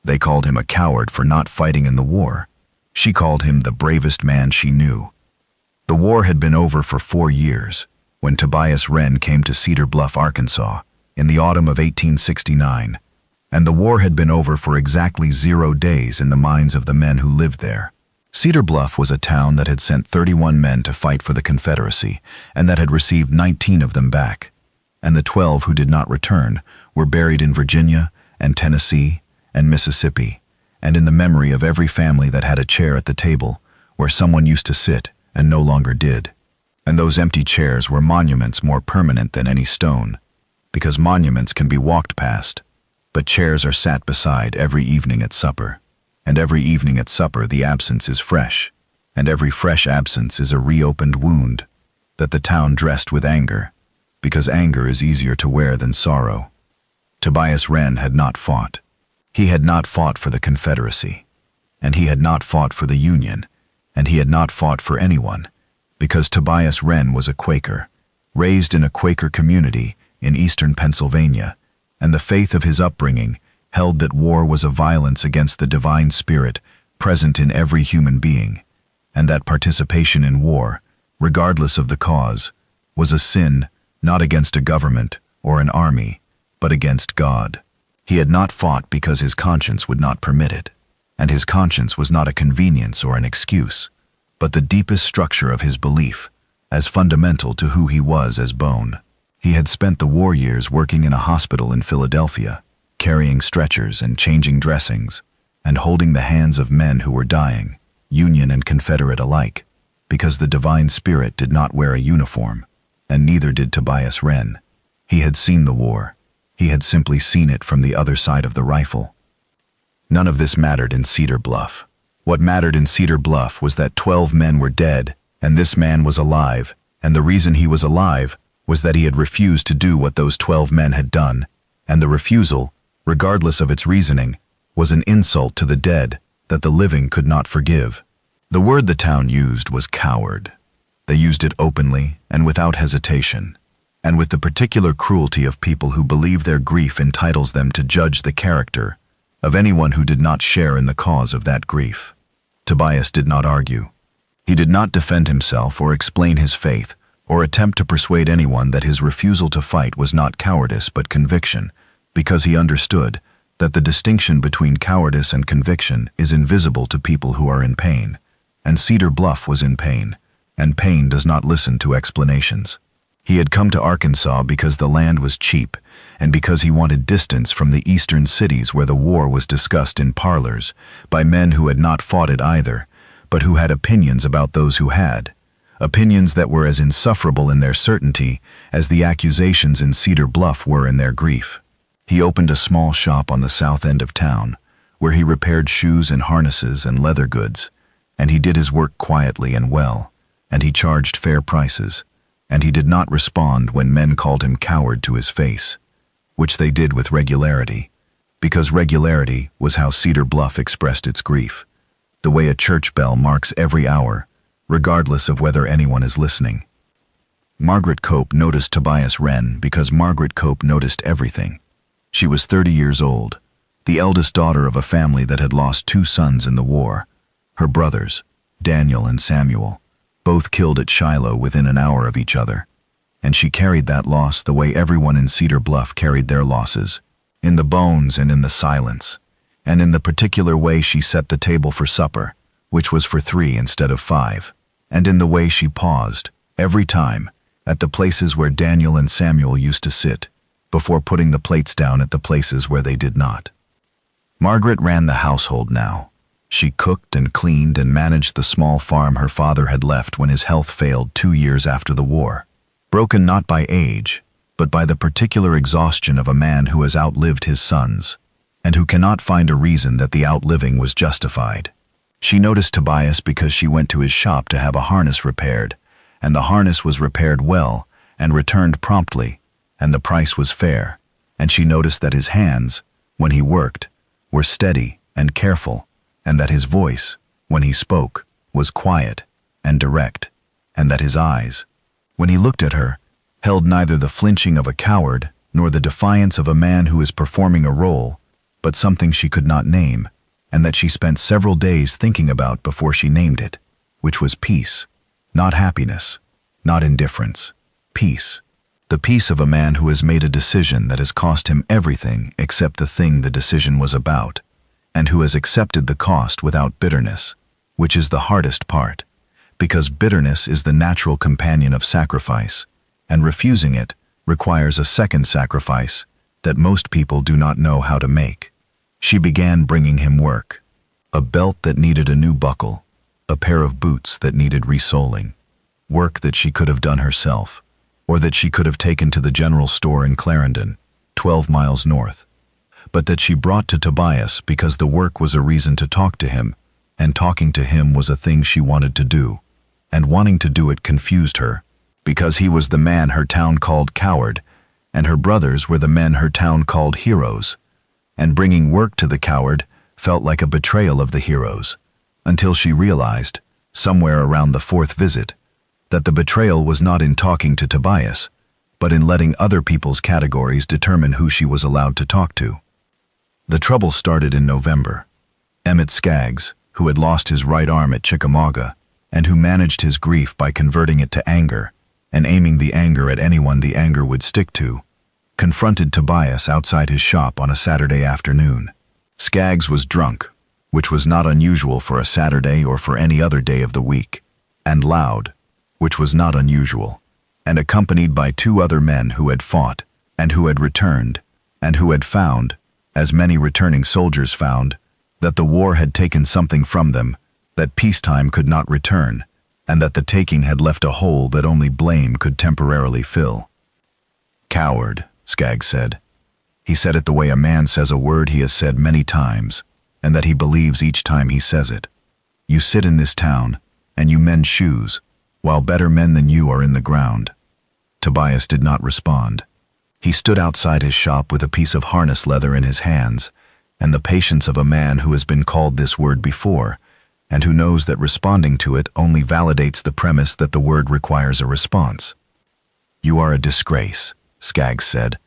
They called him a coward for not fighting in the war. She called him the bravest man she knew. The war had been over for 4 years when Tobias Wren came to Cedar Bluff, Arkansas, in the autumn of 1869, and the war had been over for exactly 0 days in the minds of the men who lived there. Cedar Bluff was a town that had sent 31 men to fight for the Confederacy and that had received 19 of them back, and the 12 who did not return were buried in Virginia and Tennessee and Mississippi, and in the memory of every family that had a chair at the table where someone used to sit and no longer did. And those empty chairs were monuments more permanent than any stone, because monuments can be walked past, but chairs are sat beside every evening at supper. And every evening at supper the absence is fresh, and every fresh absence is a reopened wound that the town dressed with anger, because anger is easier to wear than sorrow. Tobias Wren had not fought. He had not fought for the Confederacy, and he had not fought for the Union, and he had not fought for anyone, because Tobias Wren was a Quaker, raised in a Quaker community in eastern Pennsylvania, and the faith of his upbringing held that war was a violence against the divine spirit present in every human being, and that participation in war, regardless of the cause, was a sin not against a government or an army, but against God. He had not fought because his conscience would not permit it, and his conscience was not a convenience or an excuse, but the deepest structure of his belief, as fundamental to who he was as bone. He had spent the war years working in a hospital in Philadelphia, carrying stretchers and changing dressings, and holding the hands of men who were dying, Union and Confederate alike, because the divine spirit did not wear a uniform, and neither did Tobias Wren. He had seen the war. He had simply seen it from the other side of the rifle. None of this mattered in Cedar Bluff. What mattered in Cedar Bluff was that 12 men were dead, and this man was alive, and the reason he was alive was that he had refused to do what those 12 men had done, and the refusal, regardless of its reasoning, was an insult to the dead that the living could not forgive. The word the town used was coward. They used it openly and without hesitation, and with the particular cruelty of people who believe their grief entitles them to judge the character of anyone who did not share in the cause of that grief. Tobias did not argue. He did not defend himself or explain his faith or attempt to persuade anyone that his refusal to fight was not cowardice but conviction, because he understood that the distinction between cowardice and conviction is invisible to people who are in pain, and Cedar Bluff was in pain, and pain does not listen to explanations. He had come to Arkansas because the land was cheap, and because he wanted distance from the eastern cities where the war was discussed in parlors by men who had not fought it either, but who had opinions about those who had, opinions that were as insufferable in their certainty as the accusations in Cedar Bluff were in their grief. He opened a small shop on the south end of town, where he repaired shoes and harnesses and leather goods, and he did his work quietly and well, and he charged fair prices, and he did not respond when men called him coward to his face, which they did with regularity, because regularity was how Cedar Bluff expressed its grief, the way a church bell marks every hour, regardless of whether anyone is listening. Margaret Cope noticed Tobias Wren because Margaret Cope noticed everything. She was 30 years old, the eldest daughter of a family that had lost 2 sons in the war. Her brothers, Daniel and Samuel, both killed at Shiloh within an hour of each other, and she carried that loss the way everyone in Cedar Bluff carried their losses, in the bones and in the silence, and in the particular way she set the table for supper, which was for 3 instead of 5, and in the way she paused, every time, at the places where Daniel and Samuel used to sit, before putting the plates down at the places where they did not. Margaret ran the household now. She cooked and cleaned and managed the small farm her father had left when his health failed 2 years after the war, broken not by age, but by the particular exhaustion of a man who has outlived his sons, and who cannot find a reason that the outliving was justified. She noticed Tobias because she went to his shop to have a harness repaired, and the harness was repaired well and returned promptly, and the price was fair, and she noticed that his hands, when he worked, were steady and careful, and that his voice, when he spoke, was quiet and direct, and that his eyes, when he looked at her, held neither the flinching of a coward nor the defiance of a man who is performing a role, but something she could not name, and that she spent several days thinking about before she named it, which was peace. Not happiness, not indifference. Peace. The peace of a man who has made a decision that has cost him everything except the thing the decision was about, and who has accepted the cost without bitterness, which is the hardest part, because bitterness is the natural companion of sacrifice, and refusing it requires a second sacrifice that most people do not know how to make. She began bringing him work. A belt that needed a new buckle, a pair of boots that needed resoling, work that she could have done herself, or that she could have taken to the general store in Clarendon, 12 miles north, but that she brought to Tobias because the work was a reason to talk to him, and talking to him was a thing she wanted to do, and wanting to do it confused her, because he was the man her town called coward, and her brothers were the men her town called heroes, and bringing work to the coward felt like a betrayal of the heroes, until she realized, somewhere around the fourth visit, that the betrayal was not in talking to Tobias, but in letting other people's categories determine who she was allowed to talk to. The trouble started in November. Emmett Skaggs, who had lost his right arm at Chickamauga, and who managed his grief by converting it to anger, and aiming the anger at anyone the anger would stick to, confronted Tobias outside his shop on a Saturday afternoon. Skaggs was drunk, which was not unusual for a Saturday or for any other day of the week, and loud, which was not unusual, and accompanied by two other men who had fought, and who had returned, and who had found, as many returning soldiers found, that the war had taken something from them, that peacetime could not return, and that the taking had left a hole that only blame could temporarily fill. "Coward," Skaggs said. He said it the way a man says a word he has said many times, and that he believes each time he says it. "You sit in this town, and you mend shoes, while better men than you are in the ground." Tobias did not respond. He stood outside his shop with a piece of harness leather in his hands, and the patience of a man who has been called this word before, and who knows that responding to it only validates the premise that the word requires a response. "You are a disgrace," Skaggs said.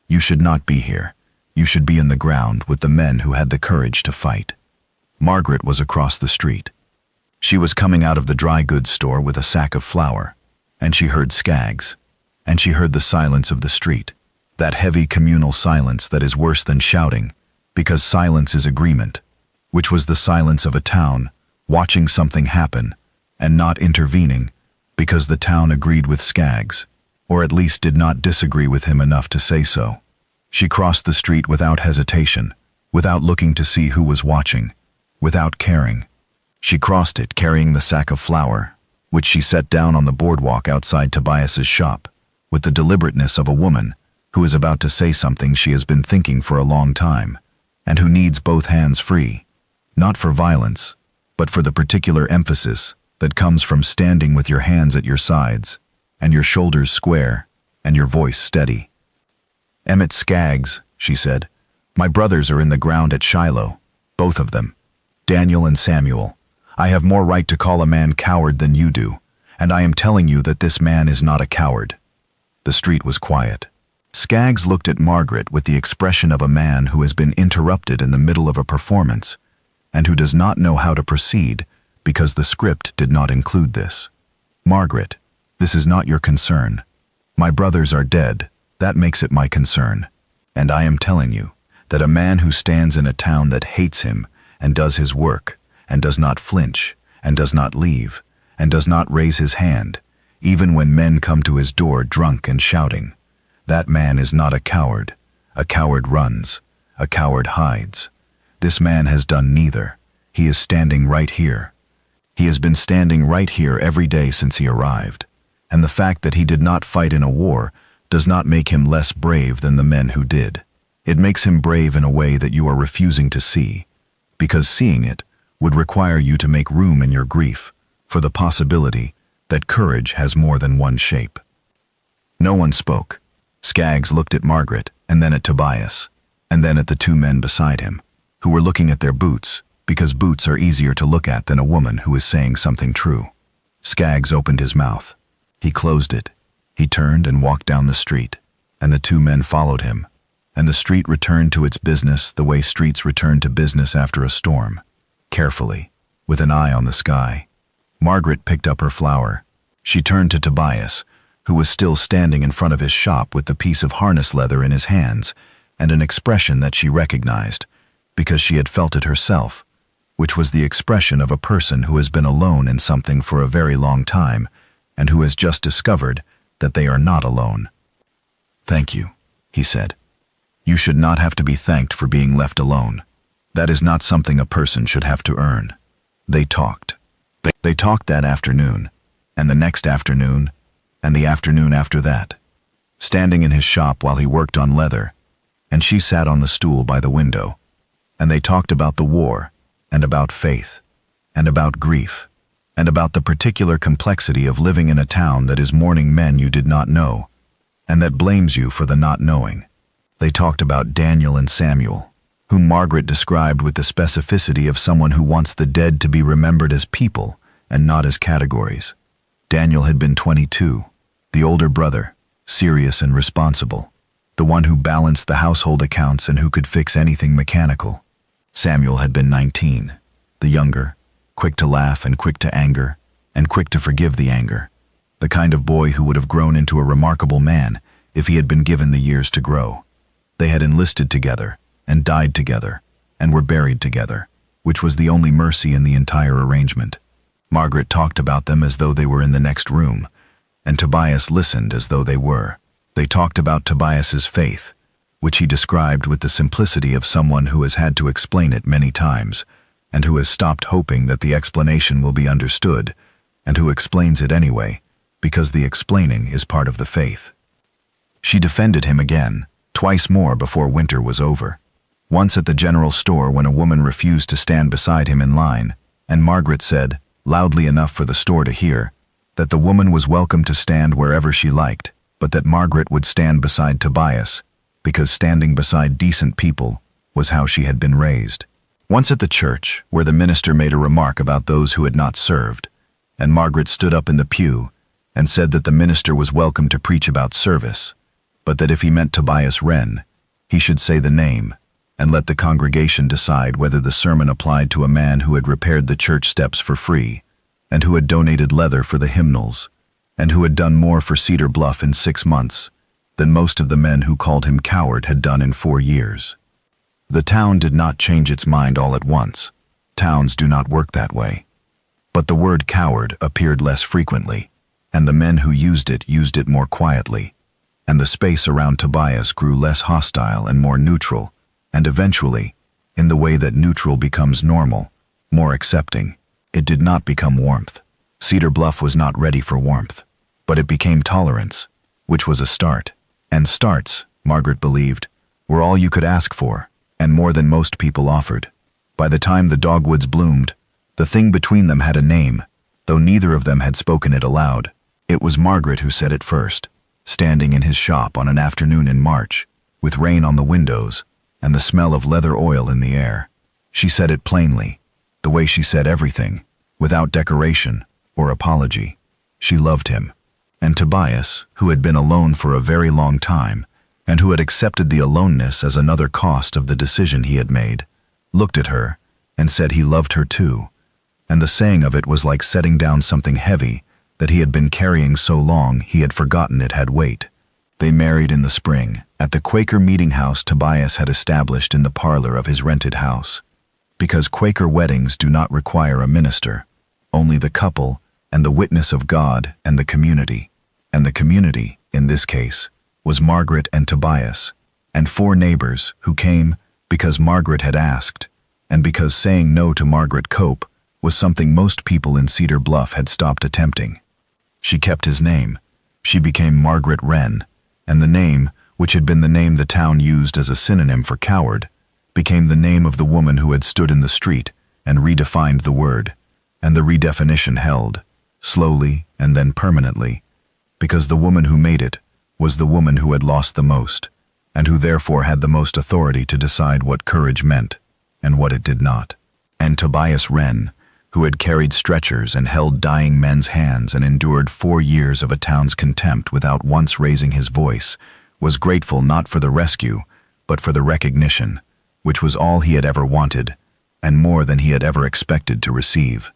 "You should not be here. You should be in the ground with the men who had the courage to fight." Margaret was across the street. She was coming out of the dry goods store with a sack of flour, and she heard Skaggs, and she heard the silence of the street, that heavy communal silence that is worse than shouting, because silence is agreement, which was the silence of a town watching something happen and not intervening because the town agreed with Skaggs, or at least did not disagree with him enough to say so. She crossed the street without hesitation, without looking to see who was watching, without caring. She crossed it carrying the sack of flour, which she set down on the boardwalk outside Tobias's shop, with the deliberateness of a woman who is about to say something she has been thinking for a long time, and who needs both hands free, not for violence, but for the particular emphasis that comes from standing with your hands at your sides, and your shoulders square, and your voice steady. "Emmett Skaggs," she said, "my brothers are in the ground at Shiloh, both of them, Daniel and Samuel. I have more right to call a man coward than you do, and I am telling you that this man is not a coward." The street was quiet. Skaggs looked at Margaret with the expression of a man who has been interrupted in the middle of a performance, and who does not know how to proceed because the script did not include this. "Margaret, this is not your concern. My brothers are dead, that makes it my concern. And I am telling you that a man who stands in a town that hates him and does his work, and does not flinch, and does not leave, and does not raise his hand, even when men come to his door drunk and shouting, that man is not a coward. A coward runs, a coward hides. This man has done neither. He is standing right here. He has been standing right here every day since he arrived, and the fact that he did not fight in a war does not make him less brave than the men who did. It makes him brave in a way that you are refusing to see, because seeing it would require you to make room in your grief for the possibility that courage has more than one shape." No one spoke. Skaggs looked at Margaret, and then at Tobias, and then at the two men beside him, who were looking at their boots, because boots are easier to look at than a woman who is saying something true. Skaggs opened his mouth. He closed it. He turned and walked down the street, and the two men followed him, and the street returned to its business the way streets return to business after a storm, carefully, with an eye on the sky. Margaret picked up her flower. She turned to Tobias, who was still standing in front of his shop with the piece of harness leather in his hands, and an expression that she recognized, because she had felt it herself, which was the expression of a person who has been alone in something for a very long time, and who has just discovered that they are not alone. "Thank you," he said. "You should not have to be thanked for being left alone. That is not something a person should have to earn." They talked. They talked that afternoon, and the next afternoon, and the afternoon after that, standing in his shop while he worked on leather, and she sat on the stool by the window, and they talked about the war, and about faith, and about grief, and about the particular complexity of living in a town that is mourning men you did not know, and that blames you for the not knowing. They talked about Daniel and Samuel, whom Margaret described with the specificity of someone who wants the dead to be remembered as people and not as categories. Daniel had been 22, the older brother, serious and responsible, the one who balanced the household accounts and who could fix anything mechanical. Samuel had been 19, the younger, quick to laugh and quick to anger, and quick to forgive the anger, the kind of boy who would have grown into a remarkable man if he had been given the years to grow. They had enlisted together, and died together, and were buried together, which was the only mercy in the entire arrangement. Margaret talked about them as though they were in the next room, and Tobias listened as though they were. They talked about Tobias's faith, which he described with the simplicity of someone who has had to explain it many times, and who has stopped hoping that the explanation will be understood, and who explains it anyway, because the explaining is part of the faith. She defended him again, twice more before winter was over. Once at the general store when a woman refused to stand beside him in line, and Margaret said, loudly enough for the store to hear, that the woman was welcome to stand wherever she liked, but that Margaret would stand beside Tobias, because standing beside decent people was how she had been raised. Once at the church, where the minister made a remark about those who had not served, and Margaret stood up in the pew and said that the minister was welcome to preach about service, but that if he meant Tobias Wren, he should say the name, and let the congregation decide whether the sermon applied to a man who had repaired the church steps for free, and who had donated leather for the hymnals, and who had done more for Cedar Bluff in 6 months than most of the men who called him coward had done in 4 years. The town did not change its mind all at once. Towns do not work that way. But the word coward appeared less frequently, and the men who used it more quietly, and the space around Tobias grew less hostile and more neutral, and eventually, in the way that neutral becomes normal, more accepting, it did not become warmth. Cedar Bluff was not ready for warmth, but it became tolerance, which was a start. And starts, Margaret believed, were all you could ask for, and more than most people offered. By the time the dogwoods bloomed, the thing between them had a name, though neither of them had spoken it aloud. It was Margaret who said it first, standing in his shop on an afternoon in March, with rain on the windows and the smell of leather oil in the air. She said it plainly, the way she said everything, without decoration or apology. She loved him. And Tobias, who had been alone for a very long time, and who had accepted the aloneness as another cost of the decision he had made, looked at her and said he loved her too, and the saying of it was like setting down something heavy that he had been carrying so long he had forgotten it had weight. They married in the spring, at the Quaker meeting house Tobias had established in the parlor of his rented house. Because Quaker weddings do not require a minister, only the couple and the witness of God and the community. And the community, in this case, was Margaret and Tobias, and 4 neighbors who came because Margaret had asked, and because saying no to Margaret Cope was something most people in Cedar Bluff had stopped attempting. She kept his name. She became Margaret Wren, and the name, which had been the name the town used as a synonym for coward, became the name of the woman who had stood in the street and redefined the word, and the redefinition held, slowly and then permanently, because the woman who made it was the woman who had lost the most, and who therefore had the most authority to decide what courage meant and what it did not. And Tobias Wren, who had carried stretchers and held dying men's hands and endured 4 years of a town's contempt without once raising his voice, was grateful not for the rescue, but for the recognition, which was all he had ever wanted, and more than he had ever expected to receive.